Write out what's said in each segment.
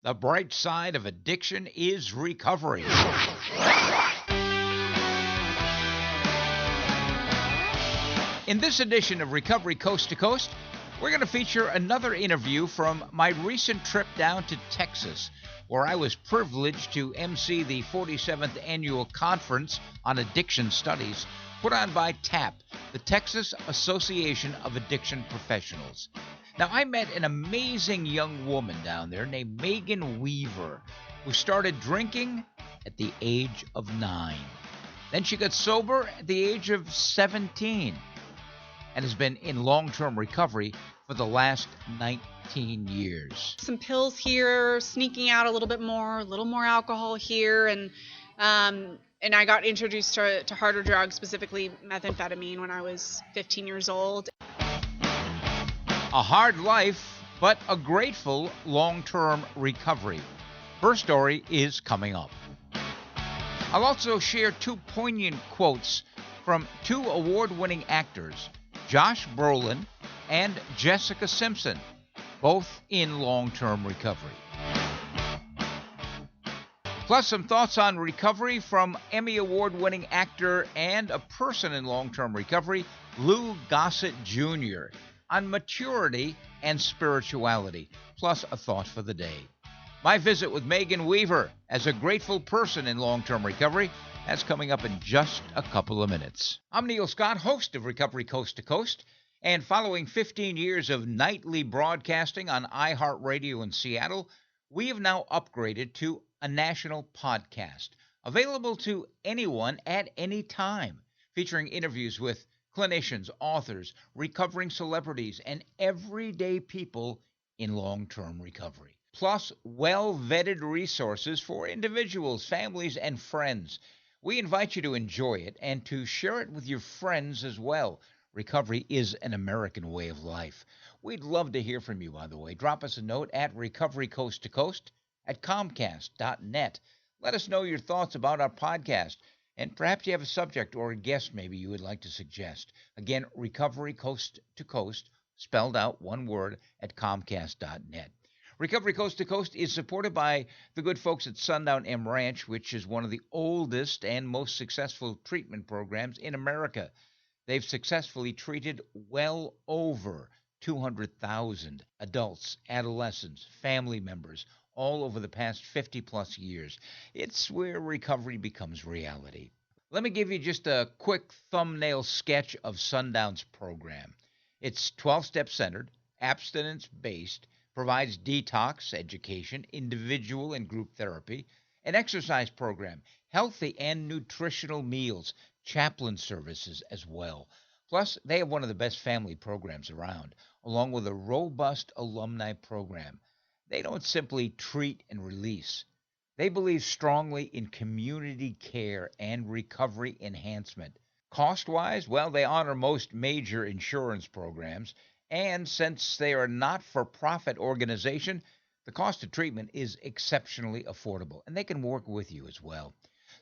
The bright side of addiction is recovery. In this edition of Recovery Coast to Coast, we're going to feature another interview from my recent trip down to Texas, where I was privileged to MC the 47th Annual Conference on Addiction Studies, put on by TAP, the Texas Association of Addiction Professionals. Now, I met an amazing young woman down there named Megan Weaver, who started drinking at the age of 9. Then she got sober at the age of 17 and has been in long-term recovery for the last 19 years. Some pills here, sneaking out a little more alcohol here, and I got introduced to harder drugs, specifically methamphetamine, when I was 15 years old. A hard life, but a grateful long-term recovery. Her story is coming up. I'll also share 2 poignant quotes from 2 award-winning actors, Josh Brolin and Jessica Simpson, both in long-term recovery. Plus some thoughts on recovery from Emmy Award-winning actor and a person in long-term recovery, Lou Gossett Jr., on maturity and spirituality, plus a thought for the day. My visit with Megan Weaver as a grateful person in long-term recovery, that's coming up in just a couple of minutes. I'm Neil Scott, host of Recovery Coast to Coast, and following 15 years of nightly broadcasting on iHeartRadio in Seattle, we have now upgraded to a national podcast, available to anyone at any time, featuring interviews with clinicians, authors, recovering celebrities, and everyday people in long-term recovery. Plus, well-vetted resources for individuals, families, and friends. We invite you to enjoy it and to share it with your friends as well. Recovery is an American way of life. We'd love to hear from you, by the way. Drop us a note at recoverycoasttocoast@comcast.net. Let us know your thoughts about our podcast. And perhaps you have a subject or a guest maybe you would like to suggest. Again, Recovery Coast to Coast, spelled out one word, at comcast.net. Recovery Coast to Coast is supported by the good folks at Sundown M Ranch, which is one of the oldest and most successful treatment programs in America. They've successfully treated well over 200,000 adults, adolescents, family members, all over the past 50-plus years. It's where recovery becomes reality. Let me give you just a quick thumbnail sketch of Sundown's program. It's 12-step centered, abstinence-based, provides detox, education, individual and group therapy, an exercise program, healthy and nutritional meals, chaplain services as well. Plus, they have one of the best family programs around, along with a robust alumni program. They don't simply treat and release. They believe strongly in community care and recovery enhancement. Cost-wise, well, they honor most major insurance programs, and since they are a not-for-profit organization, the cost of treatment is exceptionally affordable, and they can work with you as well.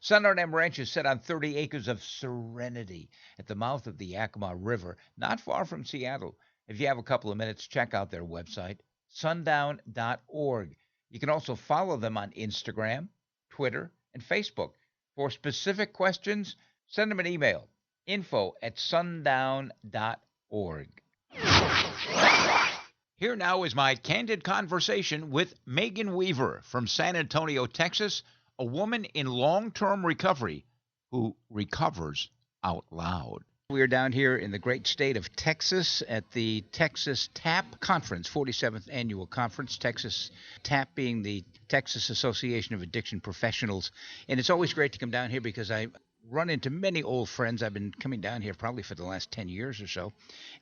Sundown M Ranch is set on 30 acres of serenity at the mouth of the Yakima River, not far from Seattle. If you have a couple of minutes, check out their website, sundown.org. You can also follow them on Instagram, Twitter, and Facebook. For specific questions, send them an email, info@sundown.org. Here now is my candid conversation with Megan Weaver from San Antonio, Texas, a woman in long-term recovery who recovers out loud. We are down here in the great state of Texas at the Texas TAP Conference, 47th Annual Conference, Texas TAP being the Texas Association of Addiction Professionals. And it's always great to come down here because I run into many old friends. I've been coming down here probably for the last 10 years or so.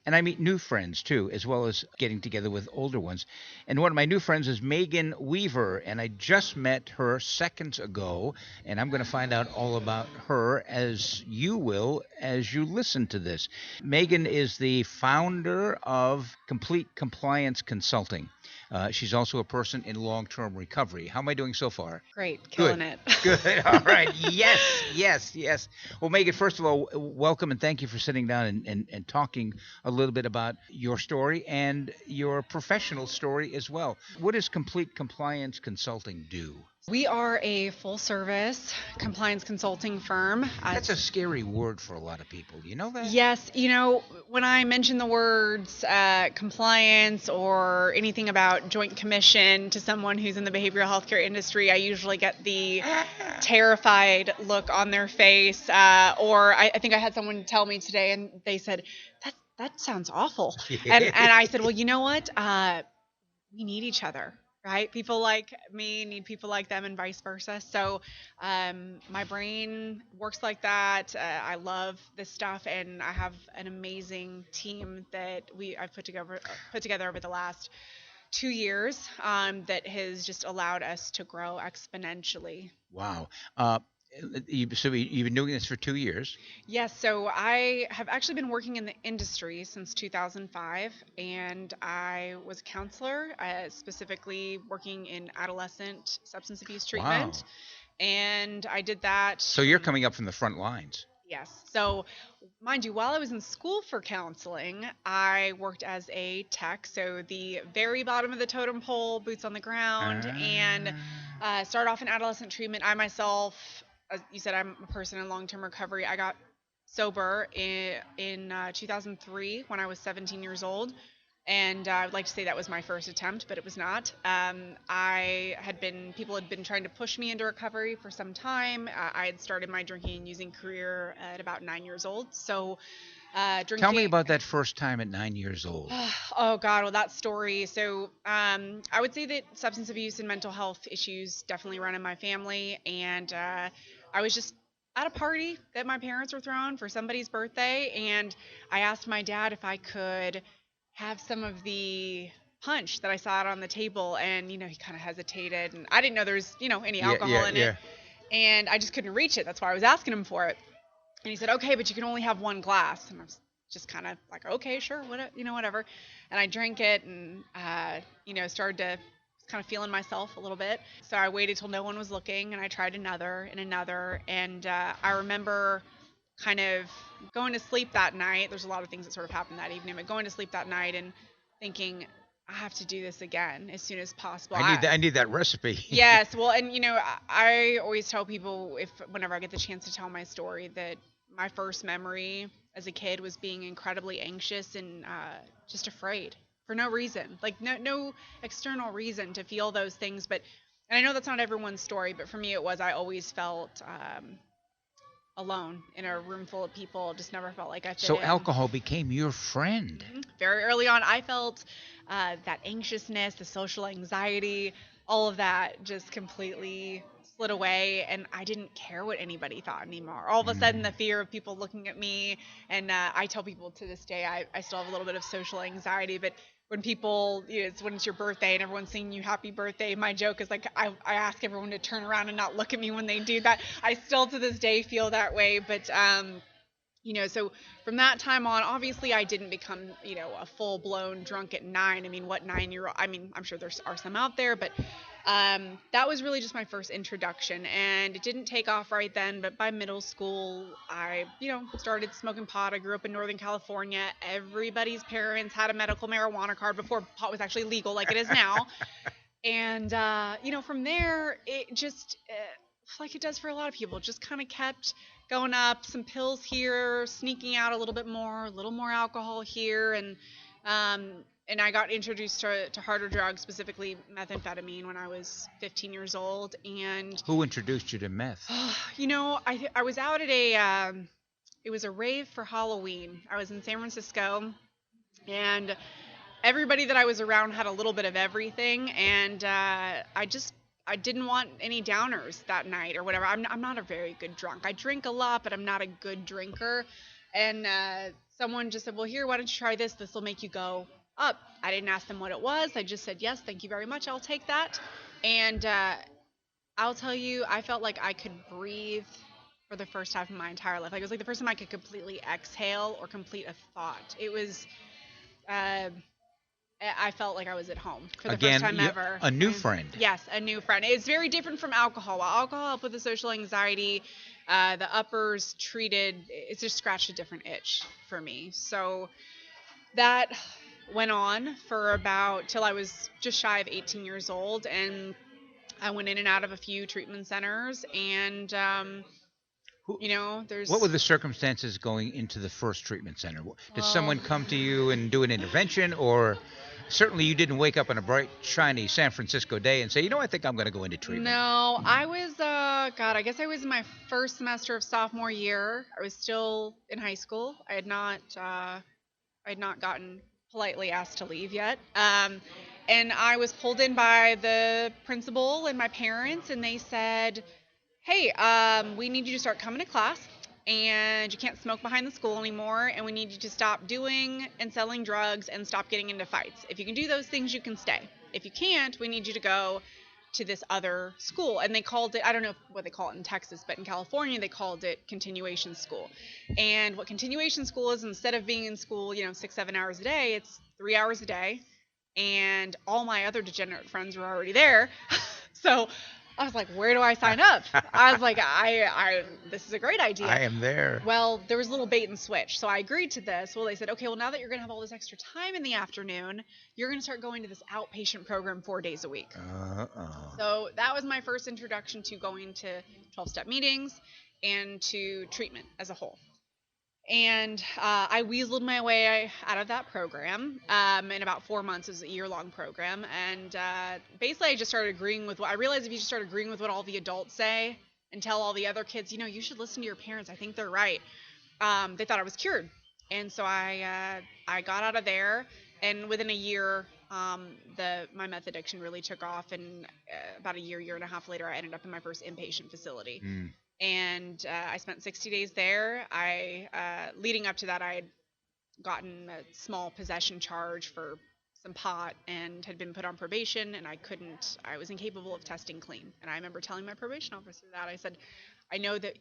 And I meet new friends, too, as well as getting together with older ones. And one of my new friends is Megan Weaver, and I just met her seconds ago. And I'm going to find out all about her, as you will, as you listen to this. Megan is the founder of Complete Compliance Consulting, She's also a person in long-term recovery. How am I doing so far? Great, Good. killing it. Good. All right. Yes, yes, yes. Well, Megan, first of all, welcome and thank you for sitting down and talking a little bit about your story and your professional story as well. What does Complete Compliance Consulting do? We are a full service compliance consulting firm. That's a scary word for a lot of people. You know that? Yes, when I mention the words compliance or anything about joint commission to someone who's in the behavioral healthcare industry, I usually get the terrified look on their face. Or I think I had someone tell me today, and they said, that sounds awful. And I said, well, you know what? We need each other. Right? People like me need people like them and vice versa. So my brain works like that. I love this stuff, and I have an amazing team that I've put together over the last 2 years that has just allowed us to grow exponentially. Wow. So you've been doing this for 2 years. Yes, so I have actually been working in the industry since 2005, and I was a counselor, specifically working in adolescent substance abuse treatment. Wow. And I did that. So you're coming up from the front lines. Yes. So, mind you, while I was in school for counseling, I worked as a tech, so the very bottom of the totem pole, boots on the ground, and started off in adolescent treatment. I myself, as you said, I'm a person in long-term recovery. I got sober in 2003 when I was 17 years old, and I would like to say that was my first attempt, but it was not. People had been trying to push me into recovery for some time. I had started my drinking and using career at about 9 years old. So, drinking. Tell me about that first time at 9 years old. Oh God, well that story. So, I would say that substance abuse and mental health issues definitely run in my family, and I was just at a party that my parents were throwing for somebody's birthday, and I asked my dad if I could have some of the punch that I saw out on the table, and he kind of hesitated, and I didn't know there was any alcohol in it, and I just couldn't reach it. That's why I was asking him for it, and he said, okay, but you can only have one glass, and I was just kind of like, okay, sure, whatever, and I drank it, and started to kind of feeling myself a little bit. So I waited till no one was looking, and I tried another, and I remember kind of going to sleep that night. There's a lot of things that sort of happened that evening, but going to sleep that night and thinking, I have to do this again as soon as possible. I need that recipe. Yes. Well, and I always tell people, whenever I get the chance to tell my story, that my first memory as a kid was being incredibly anxious and just afraid for no reason, like no external reason to feel those things. And I know that's not everyone's story, but for me it was. I always felt alone in a room full of people. Just never felt like I fit in. So alcohol became your friend. Mm-hmm. Very early on, I felt that anxiousness, the social anxiety, all of that just completely slid away, and I didn't care what anybody thought anymore. All of a sudden, the fear of people looking at me, and I tell people to this day, I still have a little bit of social anxiety, but when people, when it's your birthday and everyone's singing you happy birthday, my joke is like, I ask everyone to turn around and not look at me when they do that. I still to this day feel that way, but so from that time on, obviously I didn't become, a full-blown drunk at 9. I mean, what 9-year-old? I mean, I'm sure there are some out there, but that was really just my first introduction, and it didn't take off right then. But by middle school, I, started smoking pot. I grew up in Northern California. Everybody's parents had a medical marijuana card before pot was actually legal, like it is now. And from there, it just like it does for a lot of people, just kind of kept going up. Some pills here, sneaking out a little more alcohol here, and I got introduced to harder drugs, specifically methamphetamine, when I was 15 years old. And who introduced you to meth? I was out at it was a rave for Halloween. I was in San Francisco, and everybody that I was around had a little bit of everything, and I didn't want any downers that night or whatever. I'm not a very good drunk. I drink a lot, but I'm not a good drinker. And someone just said, well, here, why don't you try this? This will make you go up. I didn't ask them what it was. I just said, yes, thank you very much. I'll take that. And I'll tell you, I felt like I could breathe for the first time in my entire life. Like, it was like the first time I could completely exhale or complete a thought. It was I felt like I was at home for the Again, first time ever. a new friend. Yes, a new friend. It's very different from alcohol. While alcohol helped with the social anxiety, the uppers it just scratched a different itch for me. So that went on for about till I was just shy of 18 years old, and I went in and out of a few treatment centers, and What were the circumstances going into the first treatment center? Did someone come to you and do an intervention, or certainly you didn't wake up on a bright, shiny San Francisco day and say, I think I'm going to go into treatment? No, I was, I guess I was in my first semester of sophomore year. I was still in high school. I had not gotten politely asked to leave yet. And I was pulled in by the principal and my parents, and they said, hey, we need you to start coming to class, and you can't smoke behind the school anymore, and we need you to stop doing and selling drugs and stop getting into fights. If you can do those things, you can stay. If you can't, we need you to go to this other school. And they called it, I don't know what they call it in Texas, but in California, they called it continuation school. And what continuation school is, instead of being in school, 6-7 hours a day, it's 3 hours a day. And all my other degenerate friends were already there. So I was like, where do I sign up? I was like, this is a great idea. I am there. Well, there was a little bait and switch. So I agreed to this. Well, they said, okay, well, now that you're going to have all this extra time in the afternoon, you're going to start going to this outpatient program 4 days a week. So that was my first introduction to going to 12-step meetings and to treatment as a whole. And I weaseled my way out of that program in about 4 months. It was a year-long program. And basically, I just started agreeing with I realized if you just start agreeing with what all the adults say and tell all the other kids, you should listen to your parents. I think they're right. They thought I was cured. And so I got out of there. And within a year, my meth addiction really took off. And about a year and a half later, I ended up in my first inpatient facility. And I spent 60 days there. Leading up to that, I had gotten a small possession charge for some pot and had been put on probation, and I was incapable of testing clean. And I remember telling my probation officer that. I said, I know that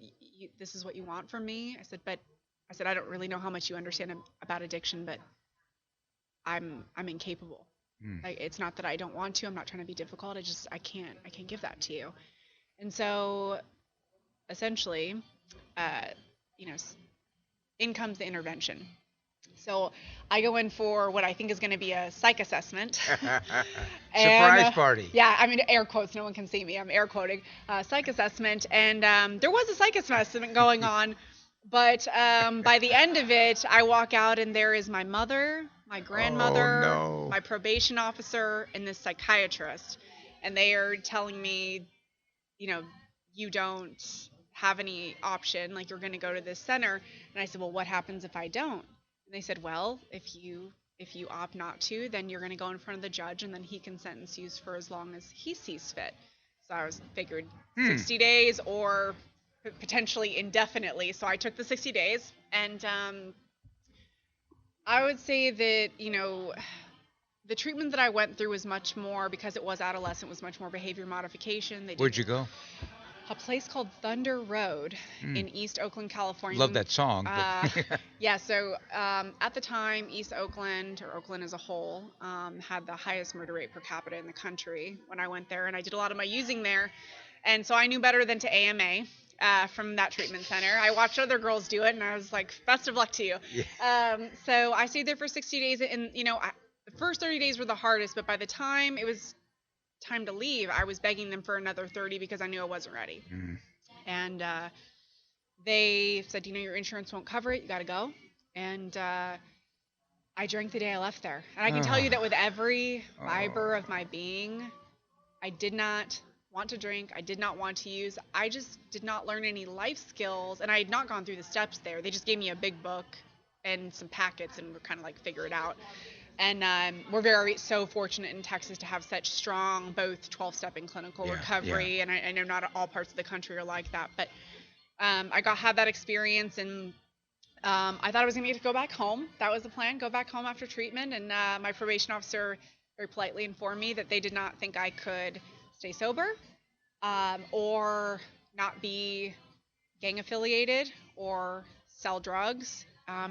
this is what you want from me. I said, I don't really know how much you understand about addiction, but I'm incapable. It's not that I don't want to. I'm not trying to be difficult. I can't give that to you. And so essentially, in comes the intervention. So I go in for what I think is going to be a psych assessment. Surprise party. Yeah, I mean, air quotes. No one can see me. I'm air quoting. Psych assessment. And there was a psych assessment going on. But by the end of it, I walk out and there is my mother, my grandmother, my probation officer, and this psychiatrist. And they are telling me, you don't have any option, like you're going to go to this center. And I said, well, what happens if I don't? And they said, well, if you opt not to, then you're going to go in front of the judge, and then he can sentence you for as long as he sees fit. So I figured 60 days or potentially indefinitely. So I took the 60 days, and I would say that, the treatment that I went through was much more, because it was adolescent, was much more behavior modification. Where'd you go? A place called Thunder Road in East Oakland, California. Love that song. Yeah, so at the time, East Oakland, or Oakland as a whole, had the highest murder rate per capita in the country when I went there, and I did a lot of my using there. And so I knew better than to AMA from that treatment center. I watched other girls do it, and I was like, best of luck to you. Yeah. So I stayed there for 60 days, and, the first 30 days were the hardest, but by the time it was time to leave, I was begging them for another 30 because I knew I wasn't ready. And they said, your insurance won't cover it, you got to go. And I drank the day I left there. And I can tell you that with every fiber of my being, I did not want to drink, I did not want to use, I just did not learn any life skills, and I had not gone through the steps there. They just gave me a big book and some packets, and we're kind of like, figure it out. And we're so fortunate in Texas to have such strong both 12-step and clinical recovery. And I know not all parts of the country are like that. But I had that experience, and I thought I was going to get to go back home. That was the plan, go back home after treatment. And my probation officer very politely informed me that they did not think I could stay sober or not be gang affiliated or sell drugs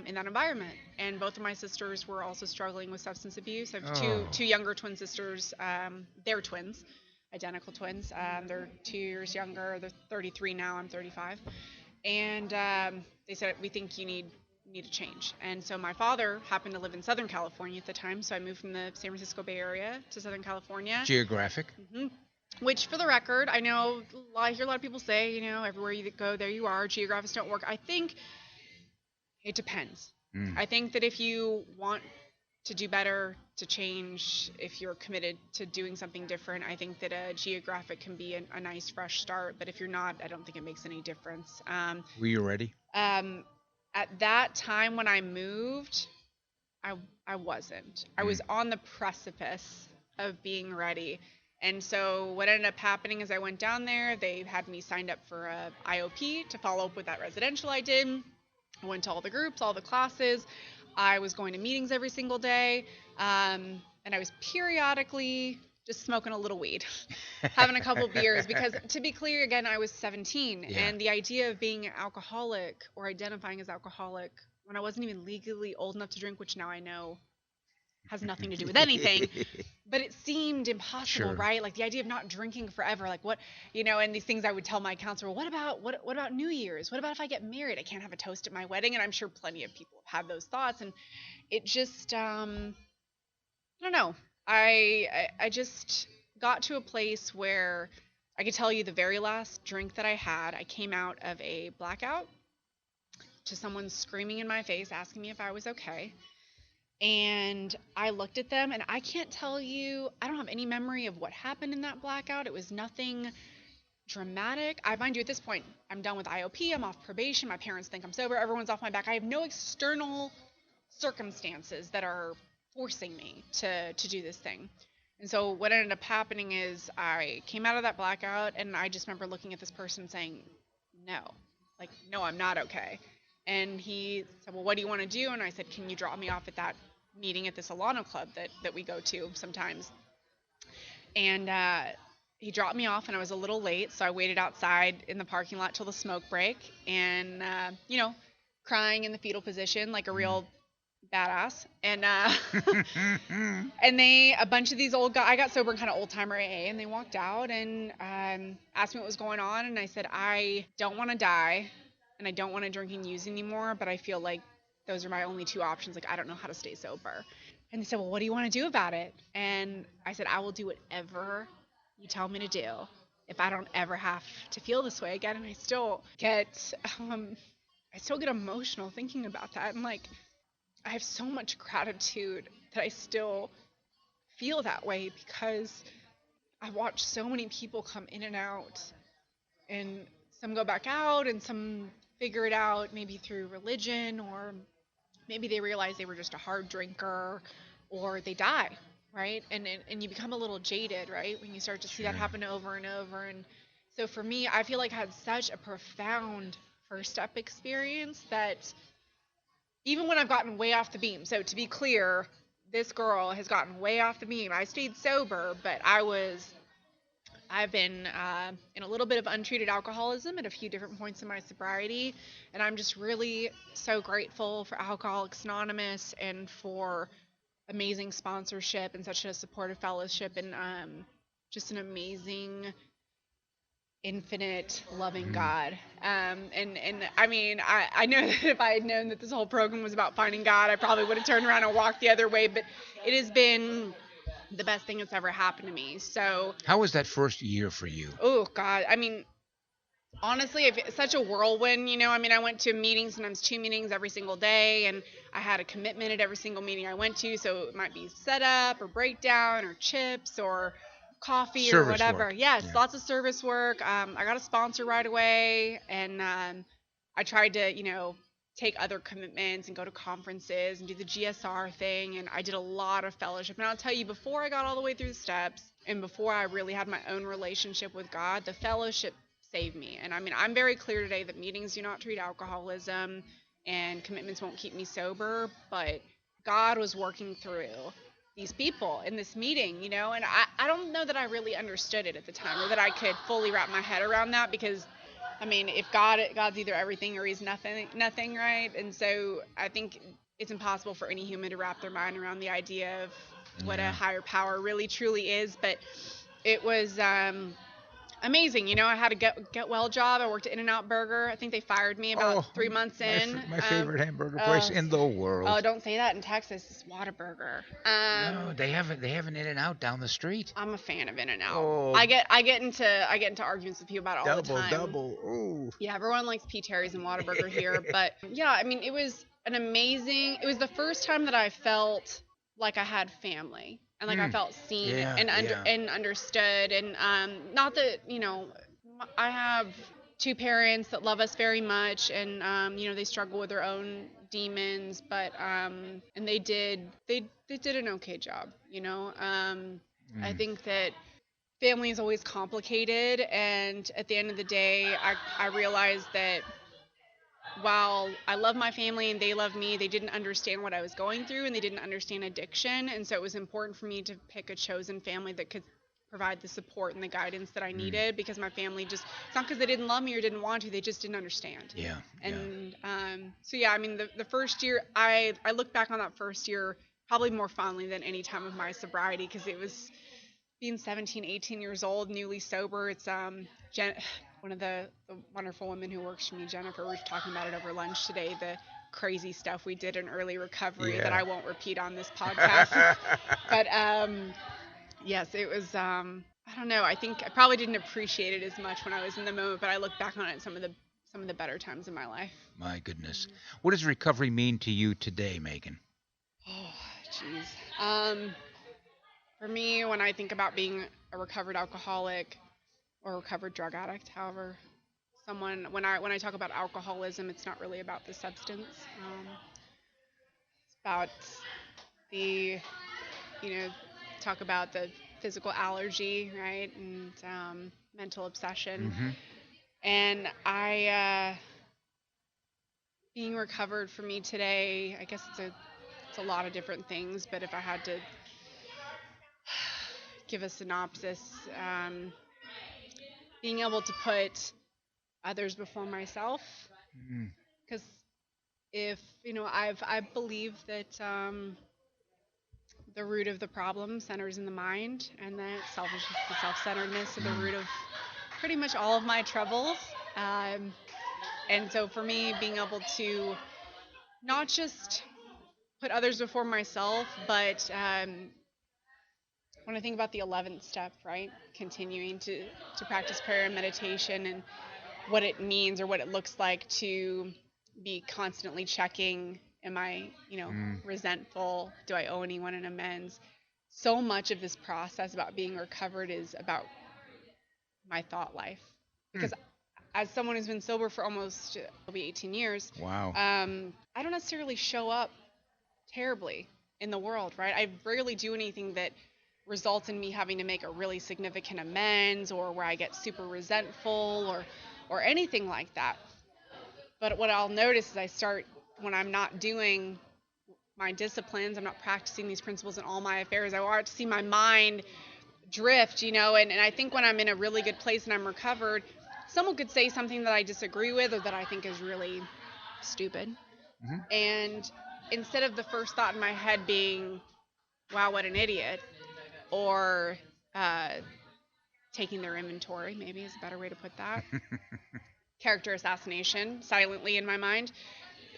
in that environment. And both of my sisters were also struggling with substance abuse. I have Oh. two younger twin sisters. They're twins, identical twins. They're 2 years younger. They're 33 now. I'm 35. And they said, we think you need a change. And so my father happened to live in Southern California at the time, so I moved from the San Francisco Bay Area to Southern California. Geographic. Which, for the record, I know I hear a lot of people say, everywhere you go, there you are. Geographics don't work. I think it depends. I think that if you want to do better, to change, if you're committed to doing something different, I think that a geographic can be a nice fresh start. But if you're not, I don't think it makes any difference. Were you ready? At that time when I moved, I wasn't. I was on the precipice of being ready. And so what ended up happening is I went down there. They had me signed up for a IOP to follow up with that residential I did. I went to all the groups, all the classes. I was going to meetings every single day. And I was periodically just smoking a little weed, having a couple beers, because to be clear, again, I was 17. Yeah. And the idea of being an alcoholic or identifying as alcoholic when I wasn't even legally old enough to drink, which now I know has nothing to do with anything, but it seemed impossible, Sure. right? Like the idea of not drinking forever, like what, and these things I would tell my counselor, what about New Year's? What about if I get married? I can't have a toast at my wedding. And I'm sure plenty of people have had those thoughts. And it just, I don't know. I just got to a place where I could tell you the very last drink that I had, I came out of a blackout to someone screaming in my face, asking me if I was okay. And I looked at them, and I can't tell you, I don't have any memory of what happened in that blackout. It was nothing dramatic. Mind you, at this point, I'm done with IOP. I'm off probation. My parents think I'm sober. Everyone's off my back. I have no external circumstances that are forcing me to do this thing. And so what ended up happening is I came out of that blackout, and I just remember looking at this person saying, no, I'm not okay. And he said, well, what do you want to do? And I said, can you drop me off at that meeting at the Solano Club that we go to sometimes? And he dropped me off, and I was a little late, so I waited outside in the parking lot till the smoke break, and, crying in the fetal position like a real badass. And and a bunch of these old guys, I got sober in kind of old-timer AA, and they walked out and asked me what was going on, and I said, I don't want to die, and I don't want to drink and use anymore, but I feel like those are my only two options. Like, I don't know how to stay sober. And they said, well, what do you want to do about it? And I said, I will do whatever you tell me to do if I don't ever have to feel this way again. And I still get emotional thinking about that. And like, I have so much gratitude that I still feel that way, because I watch so many people come in and out, and some go back out, and some figure it out maybe through religion, or maybe they realize they were just a hard drinker, or they die, right? And you become a little jaded, right, when you start to see that happen over and over. And so for me, I feel like I had such a profound first step experience that even when I've gotten way off the beam, so to be clear, this girl has gotten way off the beam. I stayed sober, but I've been in a little bit of untreated alcoholism at a few different points in my sobriety, and I'm just really so grateful for Alcoholics Anonymous and for amazing sponsorship and such a supportive fellowship, and just an amazing, infinite, loving God. And I mean, I know that if I had known that this whole program was about finding God, I probably would have turned around and walked the other way, but it has been the best thing that's ever happened to me. So how was that first year for you? Oh God, I mean, honestly, it's such a whirlwind, I mean, I went to meetings, sometimes 2 meetings every single day, and I had a commitment at every single meeting I went to, so it might be setup or breakdown or chips or coffee service or whatever. Work. Yes, Yeah. Lots of service work. I got a sponsor right away, and I tried to, take other commitments and go to conferences and do the GSR thing, and I did a lot of fellowship. And I'll tell you, before I got all the way through the steps and before I really had my own relationship with God, the fellowship saved me. And I mean, I'm very clear today that meetings do not treat alcoholism and commitments won't keep me sober, but God was working through these people in this meeting, and I don't know that I really understood it at the time, or that I could fully wrap my head around that, because I mean, if God's either everything or he's nothing, right? And so I think it's impossible for any human to wrap their mind around the idea of what a Yeah. higher power really truly is. But it was amazing. I had a get well job. I worked at In-N-Out Burger. I think they fired me about Oh, 3 months in. my favorite hamburger place Uh, in the oh, world. don't say that in Texas. It's Whataburger. No, they have an In-N-Out down the street. I'm a fan of In-N-Out. Oh, I get into arguments with people about it all the time. double. Ooh. Yeah, everyone likes P. Terry's and Whataburger here, but yeah, I mean, it was the first time that I felt like I had family and like I felt seen Yeah, and understood, and not that, I have two parents that love us very much, and they struggle with their own demons, but and they did an okay job. I think that family is always complicated, and at the end of the day, I realized that while I love my family and they love me, they didn't understand what I was going through, and they didn't understand addiction, and so it was important for me to pick a chosen family that could provide the support and the guidance that I needed, because my family just, it's not because they didn't love me or didn't want to, they just didn't understand. Yeah. And so yeah, I mean, the first year, I look back on that first year probably more fondly than any time of my sobriety, because it was being 17, 18 years old, newly sober. It's one of the wonderful women who works for me, Jennifer, we were talking about it over lunch today, the crazy stuff we did in early recovery that I won't repeat on this podcast. But yes, it was, I don't know, I think I probably didn't appreciate it as much when I was in the moment, but I look back on it, some of the better times in my life. My goodness. What does recovery mean to you today, Megan? Oh, jeez. For me, when I think about being a recovered alcoholic or recovered drug addict, however, when I talk about alcoholism, it's not really about the substance. It's about the, talk about the physical allergy, right, and mental obsession. And being recovered for me today, I guess it's a lot of different things, but if I had to give a synopsis, being able to put others before myself, because if I believe that the root of the problem centers in the mind, and that selfishness, the self-centeredness, are the root of pretty much all of my troubles. And so for me, being able to not just put others before myself, but when I think about the 11th step, right, continuing to practice prayer and meditation, and what it means or what it looks like to be constantly checking, am I, resentful? Do I owe anyone an amends? So much of this process about being recovered is about my thought life. Because as someone who's been sober for almost, it'll be 18 years, Wow. I don't necessarily show up terribly in the world, right? I rarely do anything that results in me having to make a really significant amends, or where I get super resentful or anything like that. But what I'll notice is when I'm not doing my disciplines, I'm not practicing these principles in all my affairs, I want to see my mind drift, and I think when I'm in a really good place and I'm recovered, someone could say something that I disagree with or that I think is really stupid. And instead of the first thought in my head being, wow, what an idiot, or taking their inventory, maybe is a better way to put that, character assassination silently in my mind.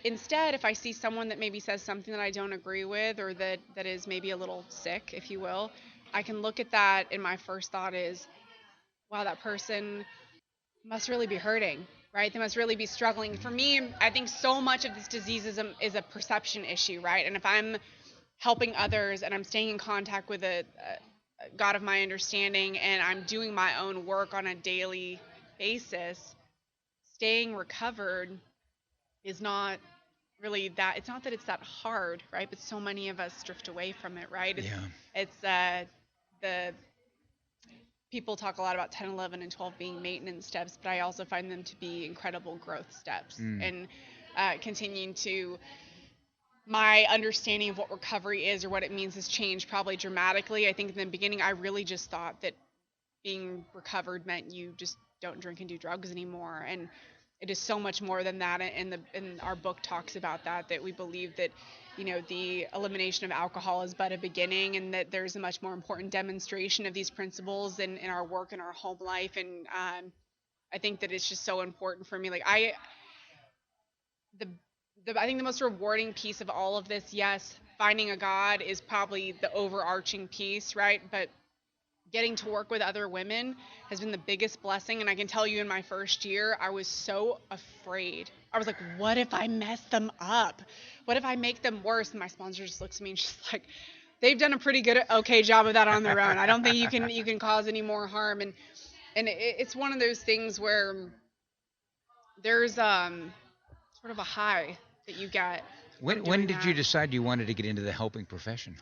Instead, if I see someone that maybe says something that I don't agree with, or that is maybe a little sick, if you will, I can look at that, and my first thought is, wow, that person must really be hurting, right? They must really be struggling. For me, I think so much of this disease is a perception issue, right? And if I'm helping others and I'm staying in contact with a God of my understanding, and I'm doing my own work on a daily basis, staying recovered is not really that, it's not that it's that hard, right? But so many of us drift away from it, right? It's the people talk a lot about 10, 11, and 12 being maintenance steps, but I also find them to be incredible growth steps. And continuing to, my understanding of what recovery is or what it means has changed probably dramatically. I think in the beginning, I really just thought that being recovered meant you just don't drink and do drugs anymore. And it is so much more than that. And our book talks about that we believe that, the elimination of alcohol is but a beginning, and that there's a much more important demonstration of these principles in our work and our home life. And I think that it's just so important for me. Like I think the most rewarding piece of all of this, yes, finding a God is probably the overarching piece, right? But getting to work with other women has been the biggest blessing. And I can tell you, in my first year, I was so afraid. I was like, what if I mess them up? What if I make them worse? And my sponsor just looks at me and she's like, they've done a pretty okay job of that on their own. I don't think you can cause any more harm. And it's one of those things where there's sort of a high that you get. When did you decide you wanted to get into the helping profession?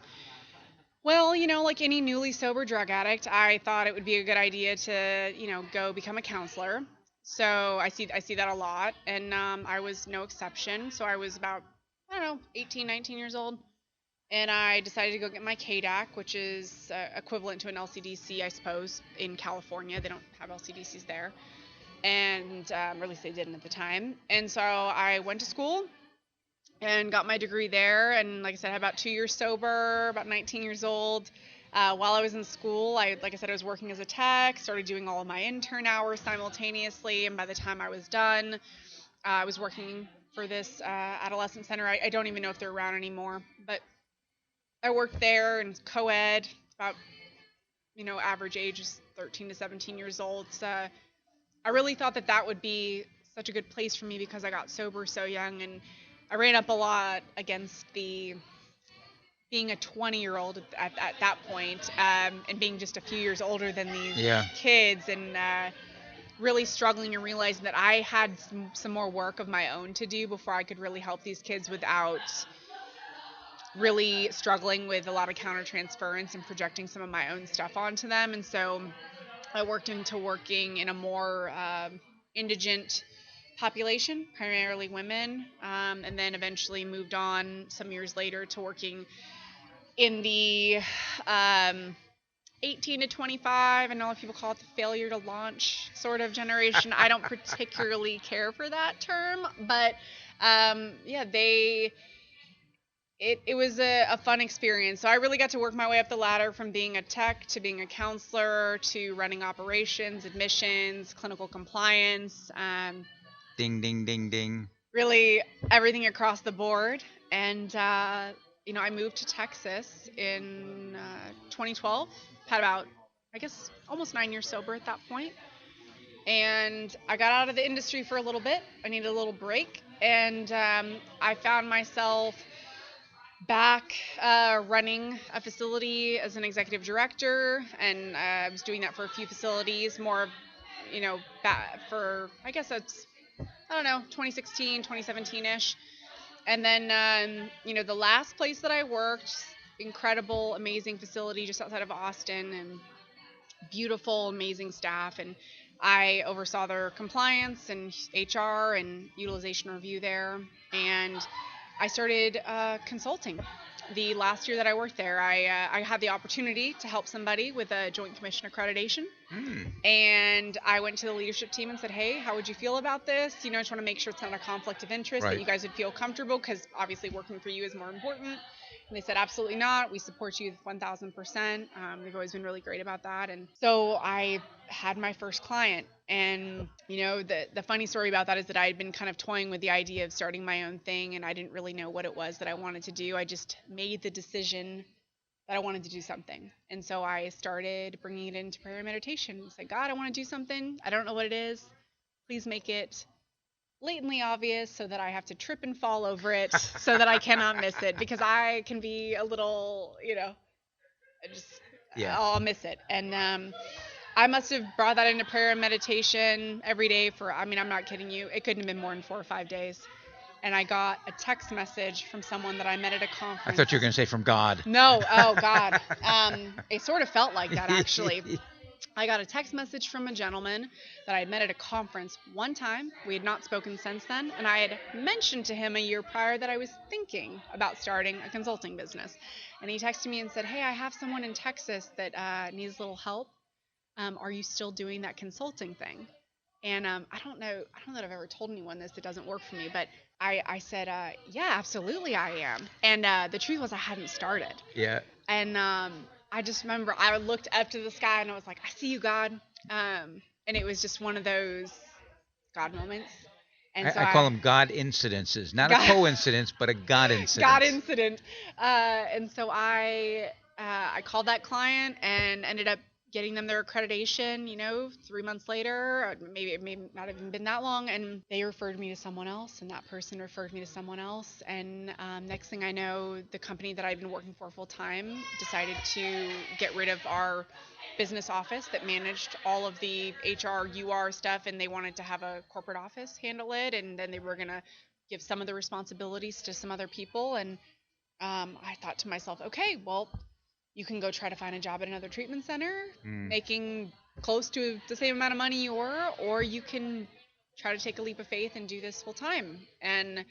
Well, like any newly sober drug addict, I thought it would be a good idea to, go become a counselor. So I see that a lot, and I was no exception. So I was about, 18, 19 years old, and I decided to go get my KDAC, which is equivalent to an LCDC, I suppose, in California. They don't have LCDCs there, and or at least they didn't at the time. And so I went to school and got my degree there. And like I said, I had about 2 years sober, about 19 years old. While I was in school, I was working as a tech, started doing all of my intern hours simultaneously. And by the time I was done, I was working for this adolescent center. I don't even know if they're around anymore, but I worked there in co-ed. About, average age is 13 to 17 years old. So I really thought that would be such a good place for me because I got sober so young, and I ran up a lot against being a 20-year-old at that point, and being just a few years older than these kids, and really struggling and realizing that I had some more work of my own to do before I could really help these kids without really struggling with a lot of countertransference and projecting some of my own stuff onto them. And so I worked into working in a more indigent population, primarily women, and then eventually moved on some years later to working in the 18 to 25. I know a lot of people call it the failure to launch sort of generation. I don't particularly care for that term, but it was a fun experience. So I really got to work my way up the ladder from being a tech to being a counselor to running operations, admissions, clinical compliance. Ding, ding, ding, ding. Really everything across the board. And, I moved to Texas in 2012. Had about, almost 9 years sober at that point. And I got out of the industry for a little bit. I needed a little break. And I found myself back running a facility as an executive director. And I was doing that for a few facilities, more, for, that's 2016, 2017-ish. And then, the last place that I worked, incredible, amazing facility just outside of Austin, and beautiful, amazing staff. And I oversaw their compliance and HR and utilization review there. And I started consulting. The last year that I worked there, I had the opportunity to help somebody with a Joint Commission accreditation. And I went to the leadership team and said, hey, how would you feel about this? I just want to make sure it's not a conflict of interest, that you guys would feel comfortable, because obviously working for you is more important. And they said, absolutely not. We support you 1,000%. They've always been really great about that. And so I had my first client. And, the funny story about that is that I had been kind of toying with the idea of starting my own thing, and I didn't really know what it was that I wanted to do. I just made the decision that I wanted to do something. And so I started bringing it into prayer and meditation. I said, God, I want to do something. I don't know what it is. Please make it blatantly obvious so that I have to trip and fall over it so that I cannot miss it, because I can be a little, I'll miss it. And I must have brought that into prayer and meditation every day for, I'm not kidding you, it couldn't have been more than 4 or 5 days. And I got a text message from someone that I met at a conference. I thought you were going to say from God. No, oh God. It sort of felt like that, actually. I got a text message from a gentleman that I had met at a conference one time. We had not spoken since then. And I had mentioned to him a year prior that I was thinking about starting a consulting business. And he texted me and said, hey, I have someone in Texas that needs a little help. Are you still doing that consulting thing? And I don't know that I've ever told anyone this. It doesn't work for me, but I said, yeah, absolutely I am. And the truth was I hadn't started. Yeah. And I just remember I looked up to the sky and I was like, I see you, God. And it was just one of those God moments. And so I call them God incidences, not a God, coincidence, but a God incident. God incident. And so I called that client and ended up getting them their accreditation, 3 months later, or maybe it may not have even been that long, and they referred me to someone else, and that person referred me to someone else, and next thing I know, the company that I'd been working for full time decided to get rid of our business office that managed all of the HR, UR stuff, and they wanted to have a corporate office handle it, and then they were going to give some of the responsibilities to some other people, and I thought to myself, okay, well, you can go try to find a job at another treatment center, making close to the same amount of money you were, or you can try to take a leap of faith and do this full time. And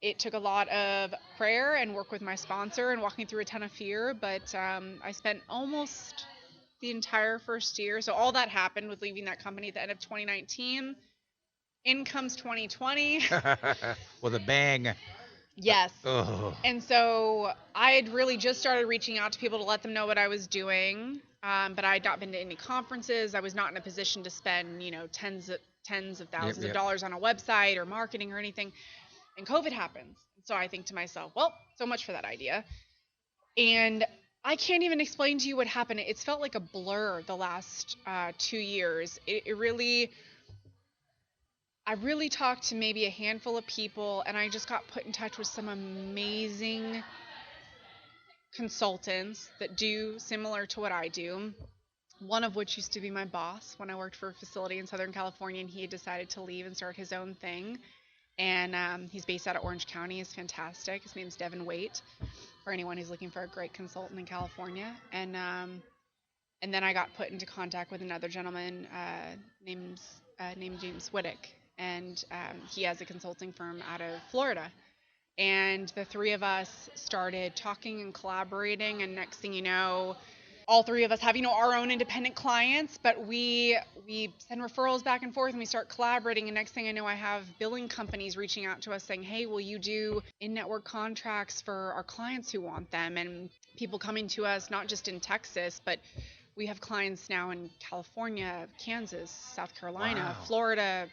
it took a lot of prayer and work with my sponsor and walking through a ton of fear, but I spent almost the entire first year. So all that happened with leaving that company at the end of 2019. In comes 2020. With a bang. Yes. Oh. And so I had really just started reaching out to people to let them know what I was doing, but I had not been to any conferences. I was not in a position to spend, tens of thousands of dollars on a website or marketing or anything. And COVID happens. So I think to myself, well, so much for that idea. And I can't even explain to you what happened. It's felt like a blur the last 2 years. I really talked to maybe a handful of people, and I just got put in touch with some amazing consultants that do similar to what I do. One of which used to be my boss when I worked for a facility in Southern California, and he had decided to leave and start his own thing. And he's based out of Orange County. He's fantastic. His name's Devin Waite, for anyone who's looking for a great consultant in California. And then I got put into contact with another gentleman named James Whittick. And he has a consulting firm out of Florida. And the three of us started talking and collaborating, and next thing you know, all three of us have, our own independent clients, but we send referrals back and forth, and we start collaborating, and next thing I know, I have billing companies reaching out to us saying, hey, will you do in-network contracts for our clients who want them? And people coming to us, not just in Texas, but we have clients now in California, Kansas, South Carolina, Florida,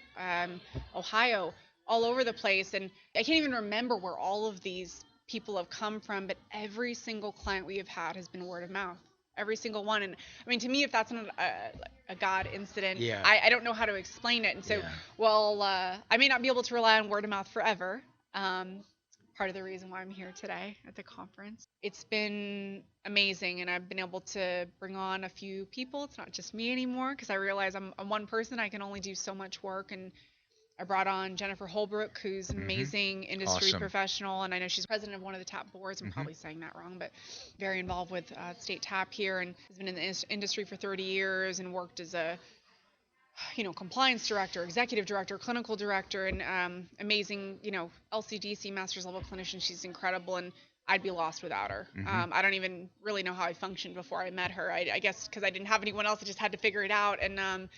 Ohio, all over the place. And I can't even remember where all of these people have come from, but every single client we have had has been word of mouth. Every single one. And I mean, to me, if that's not a God incident, I don't know how to explain it. And so, I may not be able to rely on word of mouth forever. Part of the reason why I'm here today at the conference. It's been amazing, and I've been able to bring on a few people. It's not just me anymore, because I realize I'm one person. I can only do so much work, and I brought on Jennifer Holbrook, who's an amazing industry professional, and I know she's president of one of the TAP boards. I'm probably saying that wrong, but very involved with State TAP here, and has been in the industry for 30 years and worked as a compliance director, executive director, clinical director, and amazing, LCDC master's level clinician. She's incredible, and I'd be lost without her. I don't even really know how I functioned before I met her. I guess because I didn't have anyone else, I just had to figure it out. And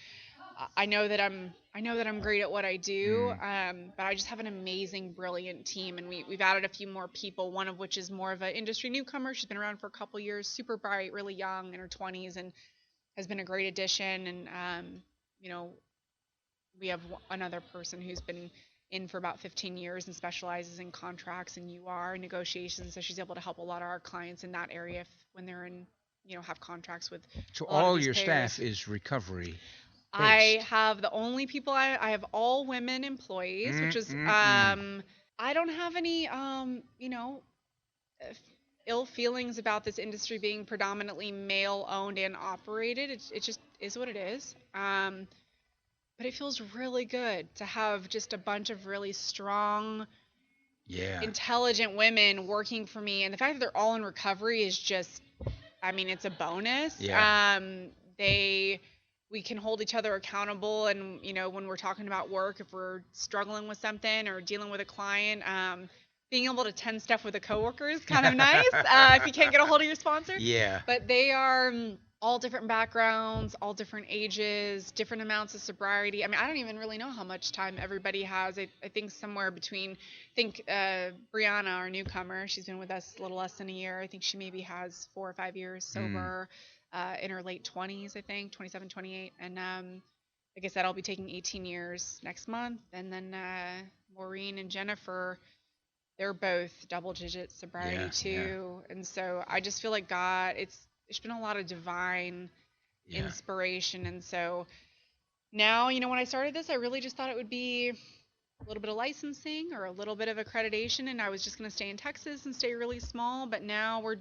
I know that I'm great at what I do, but I just have an amazing, brilliant team, and we've added a few more people. One of which is more of an industry newcomer. She's been around for a couple years, super bright, really young, in her 20s, and has been a great addition. And we have another person who's been in for about 15 years and specializes in contracts and UR negotiations. So she's able to help a lot of our clients in that area when they're in, have contracts with. So all your payers. Staff is recovery. I have the only people I have all women employees, which is I don't have any ill feelings about this industry being predominantly male owned and operated. It just is what it is. But it feels really good to have just a bunch of really strong, intelligent women working for me. And the fact that they're all in recovery is just, it's a bonus. We can hold each other accountable. And, when we're talking about work, if we're struggling with something or dealing with a client, being able to 10 stuff with a coworker is kind of nice if you can't get a hold of your sponsor. Yeah. But they are all different backgrounds, all different ages, different amounts of sobriety. I mean, I don't even really know how much time everybody has. I think somewhere between, Brianna, our newcomer, she's been with us a little less than a year. I think she maybe has 4 or 5 years sober, in her late 20s, I think, 27, 28. And like I said, I'll be taking 18 years next month. And then Maureen and Jennifer, they're both double digit sobriety too. And so I just feel like God, there's been a lot of divine inspiration. And so now, when I started this, I really just thought it would be a little bit of licensing or a little bit of accreditation, and I was just going to stay in Texas and stay really small. But now we're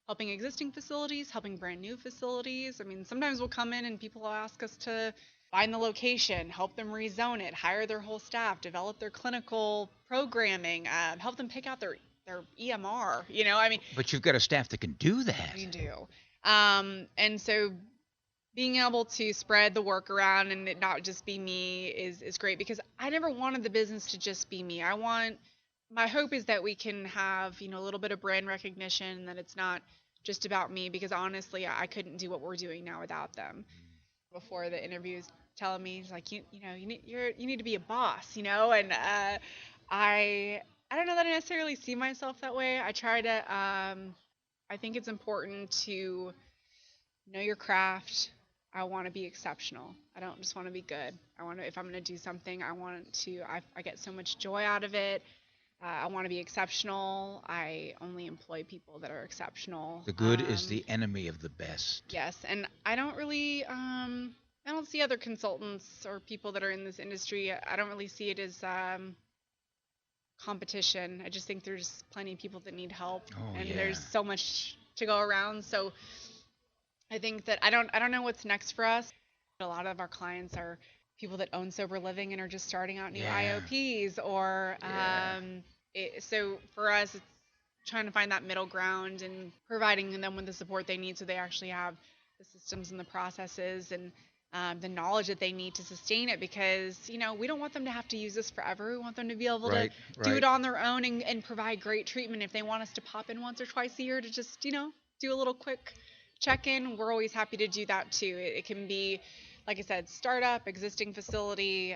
helping existing facilities, helping brand new facilities. I mean, sometimes we'll come in and people will ask us to find the location, help them rezone it, hire their whole staff, develop their clinical programming, help them pick out their EMR, But you've got a staff that can do that. We do. And so being able to spread the work around and it not just be me is great, because I never wanted the business to just be me. My hope is that we can have, a little bit of brand recognition, that it's not just about me, because honestly, I couldn't do what we're doing now without them. Before the interviews, telling me, he's like, you need to be a boss, and I don't know that I necessarily see myself that way. I try to, I think it's important to know your craft. I want to be exceptional. I don't just want to be good. If I'm going to do something, I get so much joy out of it. I want to be exceptional. I only employ people that are exceptional. The good is the enemy of the best. Yes. And I don't really, I don't see other consultants or people that are in this industry. I don't really see it as, competition. I just think there's plenty of people that need help, there's so much to go around. So I think that I don't know what's next for us. A lot of our clients are people that own sober living and are just starting out new IOPs, or so for us, it's trying to find that middle ground and providing them with the support they need, so they actually have the systems and the processes and the knowledge that they need to sustain it, because we don't want them to have to use this forever. We want them to be able to do it on their own and provide great treatment. If they want us to pop in once or twice a year to just do a little quick check-in, we're always happy to do that too. It can be, like I said, startup, existing facility,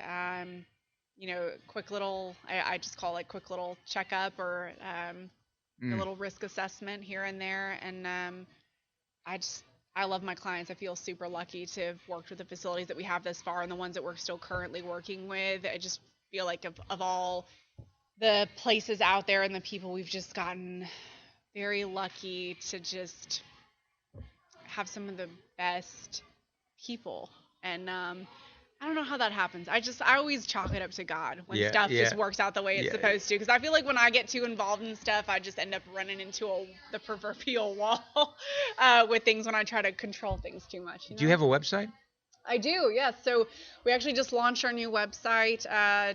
quick little, I just call it quick little checkup, or a little risk assessment here and there. And I love my clients. I feel super lucky to have worked with the facilities that we have this far and the ones that we're still currently working with. I just feel like of all the places out there and the people, we've just gotten very lucky to just have some of the best people. And I don't know how that happens. I always chalk it up to God when stuff just works out the way it's supposed to. Because I feel like when I get too involved in stuff, I just end up running into the proverbial wall with things when I try to control things too much. Do you have a website? I do, yes. So we actually just launched our new website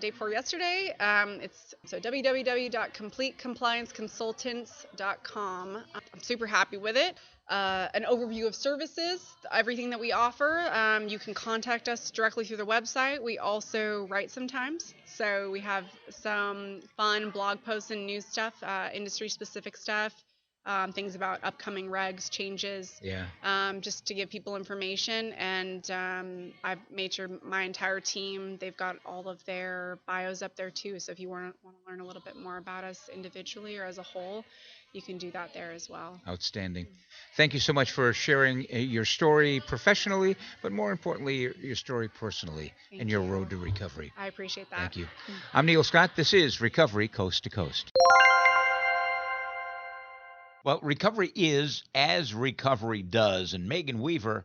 day before yesterday. It's www.completecomplianceconsultants.com. I'm super happy with it. An overview of services, everything that we offer. You can contact us directly through the website. We also write sometimes. So we have some fun blog posts and news stuff, industry-specific stuff. Things about upcoming regs, changes, just to give people information. And I've made sure my entire team, they've got all of their bios up there too. So if you want to learn a little bit more about us individually or as a whole, you can do that there as well. Outstanding. Thank you so much for sharing your story professionally, but more importantly, your story personally and your road to recovery. I appreciate that. Thank you. I'm Neil Scott. This is Recovery Coast to Coast. Well, recovery is as recovery does, and Megan Weaver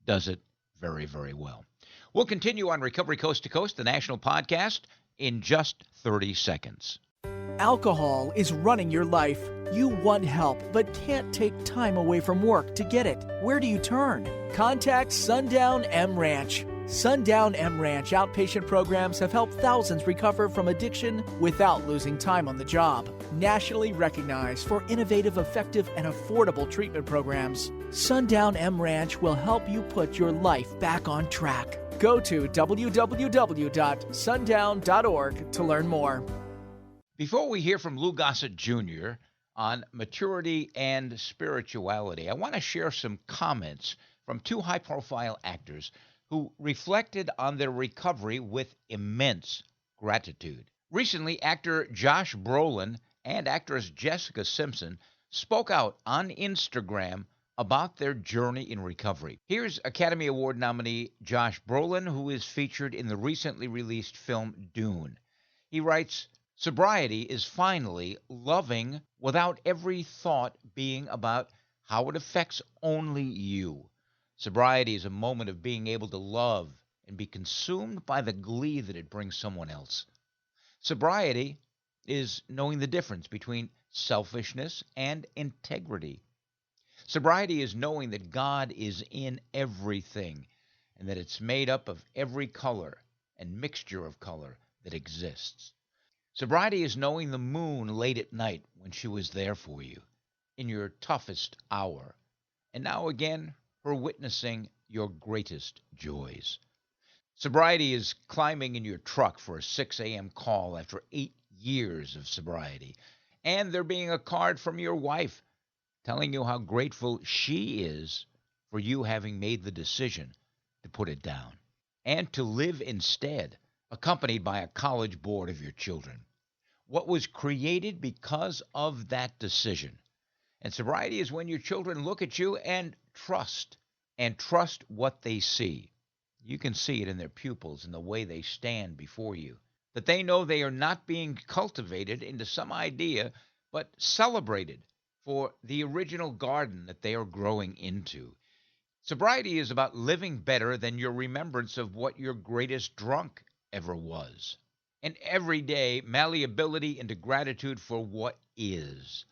does it very, very well. We'll continue on Recovery Coast to Coast, the national podcast, in just 30 seconds. Alcohol is running your life. You want help, but can't take time away from work to get it. Where do you turn? Contact Sundown M Ranch. Sundown M Ranch outpatient programs have helped thousands recover from addiction without losing time on the job. Nationally recognized for innovative, effective, and affordable treatment programs, Sundown M Ranch will help you put your life back on track. Go to www.sundown.org to learn more. Before we hear from Lou Gossett Jr. on maturity and spirituality. I want to share some comments from two high profile actors who reflected on their recovery with immense gratitude. Recently, actor Josh Brolin and actress Jessica Simpson spoke out on Instagram about their journey in recovery. Here's Academy Award nominee Josh Brolin, who is featured in the recently released film Dune. He writes, "Sobriety is finally loving without every thought being about how it affects only you. Sobriety is a moment of being able to love and be consumed by the glee that it brings someone else. Sobriety is knowing the difference between selfishness and integrity. Sobriety is knowing that God is in everything and that it's made up of every color and mixture of color that exists. Sobriety is knowing the moon late at night when she was there for you in your toughest hour, and now again her witnessing your greatest joys. Sobriety is climbing in your truck for a 6 a.m. call after 8 years of sobriety, and there being a card from your wife telling you how grateful she is for you having made the decision to put it down and to live instead, accompanied by a college board of your children. What was created because of that decision. And sobriety is when your children look at you and trust what they see. You can see it in their pupils and the way they stand before you, that they know they are not being cultivated into some idea, but celebrated for the original garden that they are growing into. Sobriety is about living better than your remembrance of what your greatest drunk ever was. And everyday malleability into gratitude for what is.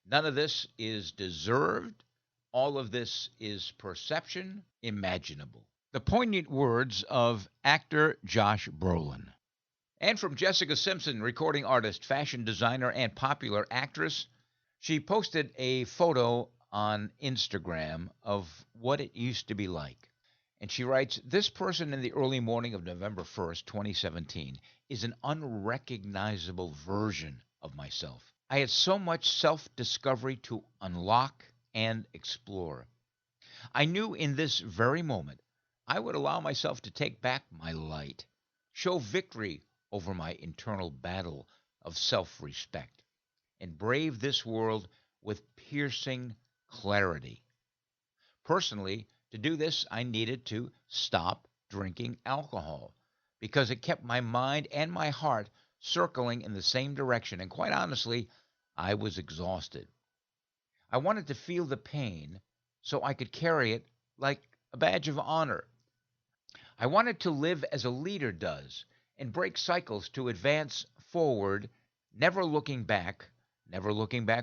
None of this is deserved. All of this is perception, imaginable." The poignant words of actor Josh Brolin. And from Jessica Simpson, recording artist, fashion designer, and popular actress, she posted a photo on Instagram of what it used to be like. And she writes, "This person in the early morning of November 1st, 2017, is an unrecognizable version of myself. I had so much self-discovery to unlock and explore. I knew in this very moment I would allow myself to take back my light, show victory over my internal battle of self-respect, and brave this world with piercing clarity. Personally, to do this, I needed to stop drinking alcohol because it kept my mind and my heart circling in the same direction, and quite honestly, I was exhausted. I wanted to feel the pain so I could carry it like a badge of honor. I wanted to live as a leader does and break cycles to advance forward, never looking back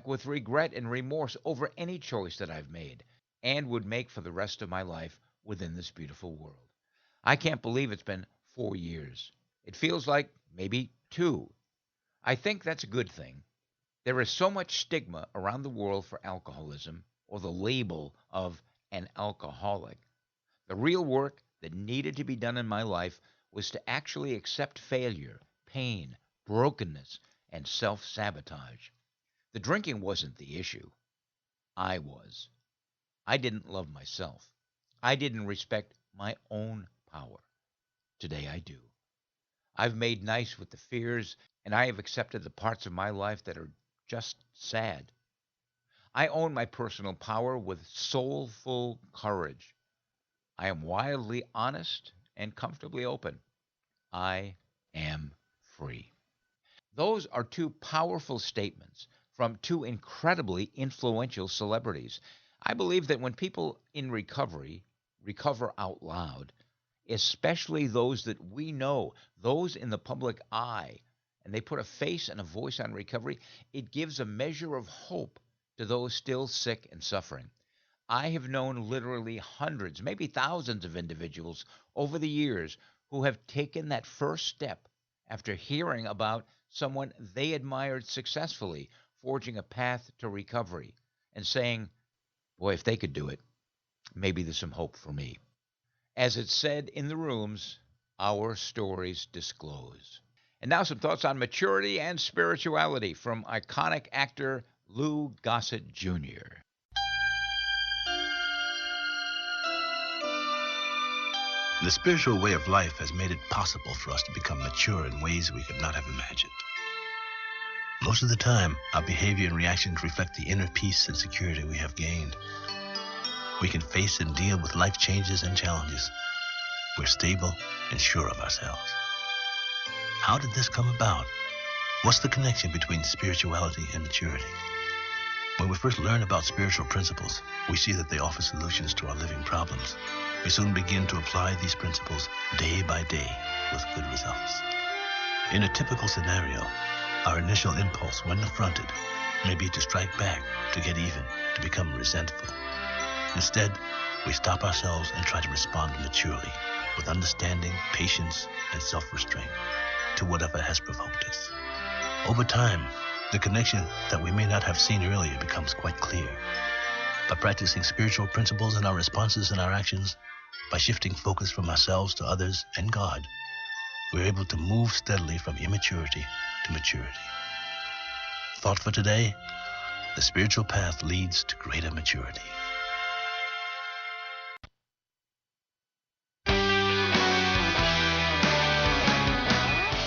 with regret and remorse over any choice that I've made and would make for the rest of my life within this beautiful world. I can't believe it's been 4 years. It feels like maybe 2. I think that's a good thing. There is so much stigma around the world for alcoholism or the label of an alcoholic. The real work that needed to be done in my life was to actually accept failure, pain, brokenness, and self-sabotage. The drinking wasn't the issue. I was. I didn't love myself. I didn't respect my own power. Today I do. I've made nice with the fears, and I have accepted the parts of my life that are just sad. I own my personal power with soulful courage. I am wildly honest and comfortably open. I am free." Those are two powerful statements from two incredibly influential celebrities. I believe that when people in recovery recover out loud, especially those that we know, those in the public eye, and they put a face and a voice on recovery, it gives a measure of hope to those still sick and suffering. I have known literally hundreds, maybe thousands of individuals over the years who have taken that first step after hearing about someone they admired successfully forging a path to recovery and saying, "Boy, if they could do it, maybe there's some hope for me." As it's said in the rooms, our stories disclose. And now some thoughts on maturity and spirituality from iconic actor Lou Gossett Jr. The spiritual way of life has made it possible for us to become mature in ways we could not have imagined. Most of the time, our behavior and reactions reflect the inner peace and security we have gained. We can face and deal with life changes and challenges. We're stable and sure of ourselves. How did this come about? What's the connection between spirituality and maturity? When we first learn about spiritual principles, we see that they offer solutions to our living problems. We soon begin to apply these principles day by day with good results. In a typical scenario, our initial impulse when affronted may be to strike back, to get even, to become resentful. Instead, we stop ourselves and try to respond maturely, with understanding, patience, and self-restraint to whatever has provoked us. Over time, the connection that we may not have seen earlier becomes quite clear. By practicing spiritual principles in our responses and our actions, by shifting focus from ourselves to others and God, we're able to move steadily from immaturity to maturity. Thought for today: the spiritual path leads to greater maturity.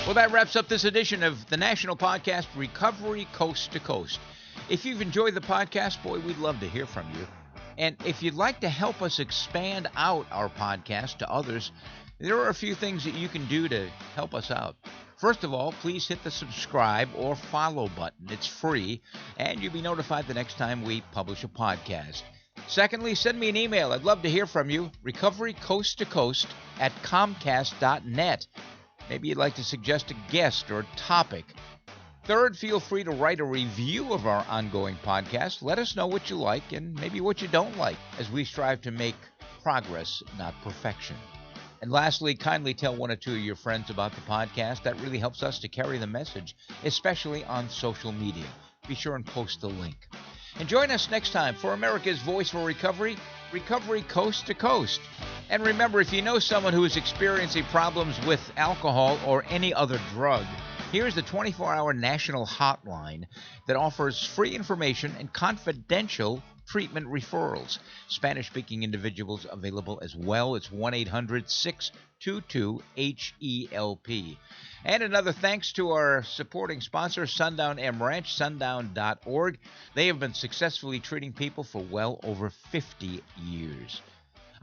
Well, that wraps up this edition of the national podcast, Recovery Coast to Coast. If you've enjoyed the podcast, boy, we'd love to hear from you. And if you'd like to help us expand out our podcast to others, there are a few things that you can do to help us out. First of all, please hit the subscribe or follow button. It's free, and you'll be notified the next time we publish a podcast. Secondly, send me an email. I'd love to hear from you. recoverycoasttocoast@comcast.net. Maybe you'd like to suggest a guest or topic. Third, feel free to write a review of our ongoing podcast. Let us know what you like and maybe what you don't like, as we strive to make progress, not perfection. And lastly, kindly tell one or two of your friends about the podcast. That really helps us to carry the message, especially on social media. Be sure and post the link. And join us next time for America's Voice for Recovery, Recovery Coast to Coast. And remember, if you know someone who is experiencing problems with alcohol or any other drug, here's the 24-hour national hotline that offers free information and confidential treatment referrals. Spanish-speaking individuals available as well. It's 1-800-622-HELP. And another thanks to our supporting sponsor, Sundown M Ranch, sundown.org. They have been successfully treating people for well over 50 years.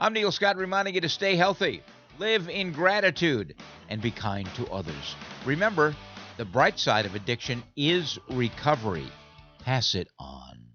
I'm Neil Scott, reminding you to stay healthy, live in gratitude, and be kind to others. Remember, the bright side of addiction is recovery. Pass it on.